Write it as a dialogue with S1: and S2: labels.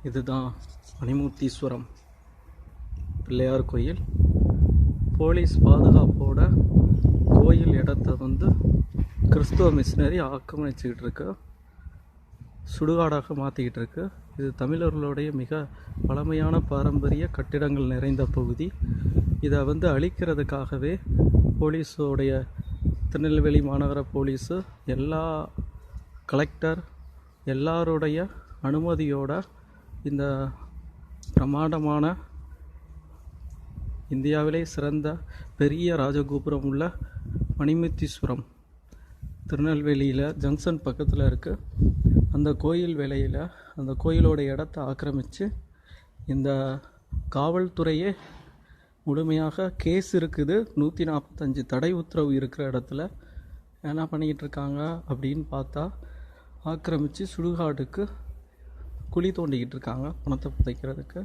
S1: இதுதான் மணிமூர்த்தீஸ்வரம் பிள்ளையார் கோயில். போலீஸ் பாதுகாப்போட கோயில் இடத்த கிறிஸ்துவ மிஷினரி ஆக்கிரமிச்சுக்கிட்டு இருக்கு, சுடுகாடாக மாற்றிக்கிட்டு இருக்கு. இது தமிழர்களுடைய மிக பழமையான பாரம்பரிய கட்டிடங்கள் நிறைந்த பகுதி. இதை அழிக்கிறதுக்காகவே போலீஸோடைய திருநெல்வேலி மாநகர போலீஸு எல்லா கலெக்டர் எல்லாருடைய அனுமதியோட இந்த பிரமாண்டமான இந்தியாவிலே சிறந்த பெரிய ராஜகோபுரம் உள்ள மணிமூர்த்தீஸ்வரம் திருநெல்வேலியில் ஜங்ஷன் பக்கத்தில் இருக்குது. அந்த கோயில் வேலையில் அந்த கோயிலோட இடத்த ஆக்கிரமித்து இந்த காவல்துறையே முழுமையாக கேஸ் இருக்குது. 145 தடை உத்தரவு இருக்கிற இடத்துல என்ன பண்ணிக்கிட்டு இருக்காங்க அப்படின்னு பார்த்தா, ஆக்கிரமித்து சுடுகாடுக்கு குழி தோண்டிக்கிட்டு இருக்காங்க பணத்தை புதைக்கிறதுக்கு.